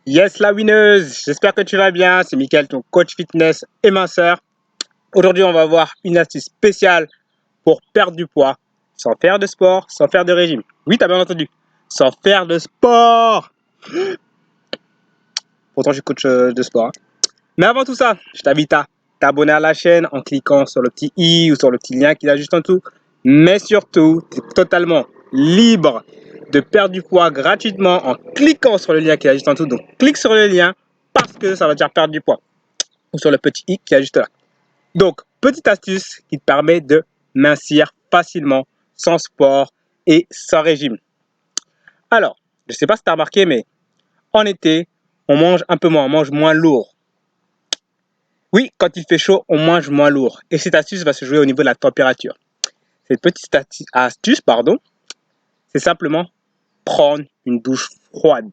Yes, la winneuse, j'espère que tu vas bien. C'est Mickaël, ton coach fitness et minceur. Aujourd'hui, on va voir une astuce spéciale pour perdre du poids sans faire de sport, sans faire de régime. Oui, t'as bien entendu, sans faire de sport. Pourtant, je suis coach de sport, hein. Mais avant tout ça, je t'invite à t'abonner à la chaîne en cliquant sur le petit i ou sur le petit lien qui est là juste en dessous. Mais surtout, tu es totalement libre de perdre du poids gratuitement en cliquant sur le lien qui est là juste en dessous. Donc, clique sur le lien parce que ça va te faire perdre du poids. Ou sur le petit i qui est juste là. Donc, petite astuce qui te permet de mincir facilement, sans sport et sans régime. Alors, je ne sais pas si tu as remarqué, mais en été, on mange un peu moins, on mange moins lourd. Oui, quand il fait chaud, on mange moins lourd. Et cette astuce va se jouer au niveau de la température. Cette petite astuce, c'est simplement prendre une douche froide.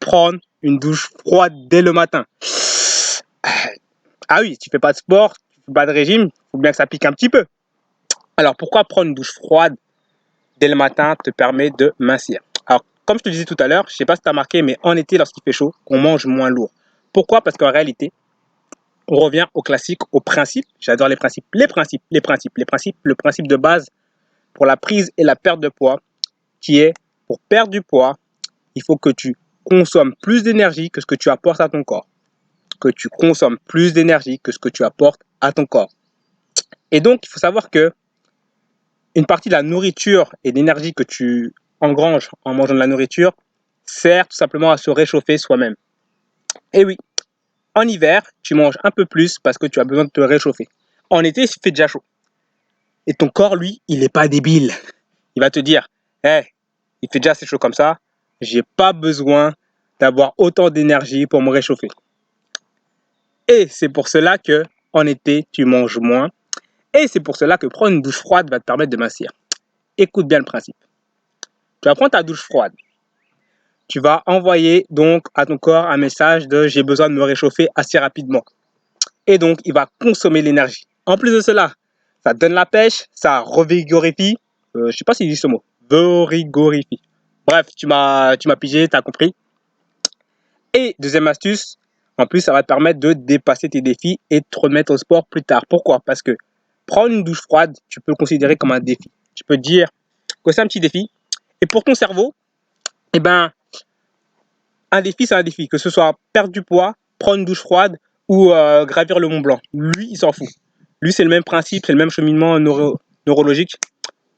Prendre une douche froide dès le matin. Ah oui, tu fais pas de sport, tu fais pas de régime, il faut bien que ça pique un petit peu. Alors, pourquoi prendre une douche froide dès le matin te permet de mincir? Alors, comme je te disais tout à l'heure, je ne sais pas si tu as remarqué, mais en été, lorsqu'il fait chaud, on mange moins lourd. Pourquoi? Parce qu'en réalité, on revient au classique, au principe. J'adore les principes. Le principe de base pour la prise et la perte de poids, qui est, pour perdre du poids, il faut que tu consommes plus d'énergie que ce que tu apportes à ton corps. Que tu consommes plus d'énergie que ce que tu apportes à ton corps. Et donc, il faut savoir que une partie de la nourriture et de l'énergie que tu engranges en mangeant de la nourriture sert tout simplement à se réchauffer soi-même. Et oui, en hiver, tu manges un peu plus parce que tu as besoin de te réchauffer. En été, il fait déjà chaud. Et ton corps, lui, il n'est pas débile. Il va te dire, hey, il fait déjà assez chaud comme ça, j'ai pas besoin d'avoir autant d'énergie pour me réchauffer. Et c'est pour cela que en été, tu manges moins. Et c'est pour cela que prendre une douche froide va te permettre de mincir. Écoute bien le principe. Tu vas prendre ta douche froide. Tu vas envoyer donc à ton corps un message de j'ai besoin de me réchauffer assez rapidement. Et donc, il va consommer l'énergie. En plus de cela, ça donne la pêche, ça revigorifie. Je ne sais pas s'il dit ce mot. Vigorifie. Bref, tu m'as pigé, tu as compris. Et deuxième astuce, en plus, ça va te permettre de dépasser tes défis et de te remettre au sport plus tard. Pourquoi? Parce que prendre une douche froide, tu peux le considérer comme un défi. Tu peux te dire que c'est un petit défi. Et pour ton cerveau, eh ben, un défi, c'est un défi. Que ce soit perdre du poids, prendre une douche froide ou gravir le Mont Blanc. Lui, il s'en fout. Lui, c'est le même principe, c'est le même cheminement neurologique.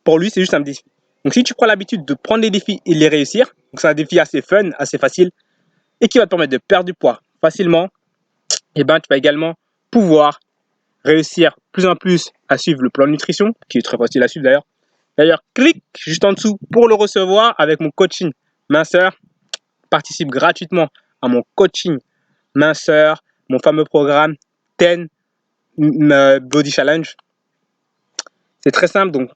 Pour lui, c'est juste un défi. Donc, si tu prends l'habitude de prendre des défis et les réussir, donc c'est un défi assez fun, assez facile, et qui va te permettre de perdre du poids facilement, et ben, tu vas également pouvoir réussir plus en plus à suivre le plan de nutrition, qui est très facile à suivre d'ailleurs. D'ailleurs, clique juste en dessous pour le recevoir avec mon coaching minceur. Participe gratuitement à mon coaching minceur, mon fameux programme 10 Body Challenge. C'est très simple, donc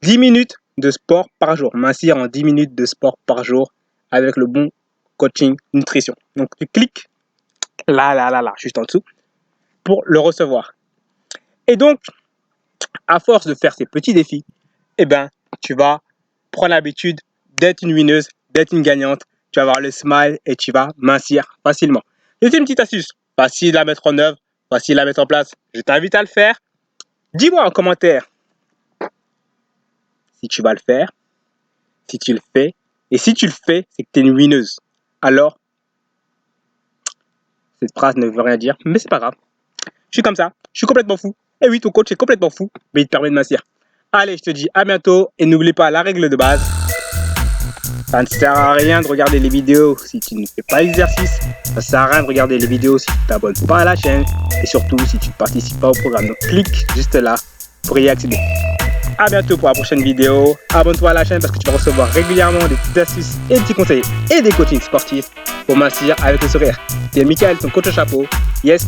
10 minutes de sport par jour. Mincir en 10 minutes de sport par jour avec le bon coaching nutrition. Donc tu cliques là, juste en dessous pour le recevoir. Et donc, à force de faire ces petits défis, eh ben, tu vas prendre l'habitude d'être une winneuse, d'être une gagnante. Tu vas avoir le smile et tu vas mincir facilement. C'est une petite astuce, facile à mettre en œuvre, facile à mettre en place. Je t'invite à le faire. Dis-moi en commentaire si tu vas le faire, si tu le fais. Et si tu le fais, c'est que tu es une winneuse. Alors, cette phrase ne veut rien dire, mais c'est pas grave. Je suis comme ça, je suis complètement fou. Et oui, ton coach est complètement fou, mais il te permet de mincir. Allez, je te dis à bientôt et n'oublie pas la règle de base. Ça ne sert à rien de regarder les vidéos si tu ne fais pas l'exercice. Ça ne sert à rien de regarder les vidéos si tu ne t'abonnes pas à la chaîne. Et surtout si tu ne participes pas au programme. Donc clique juste là pour y accéder. A bientôt pour la prochaine vidéo. Abonne-toi à la chaîne parce que tu vas recevoir régulièrement des petites astuces et des petits conseils et des coachings sportifs pour mincir avec le sourire. C'est Mickaël, ton coach au chapeau. Yes.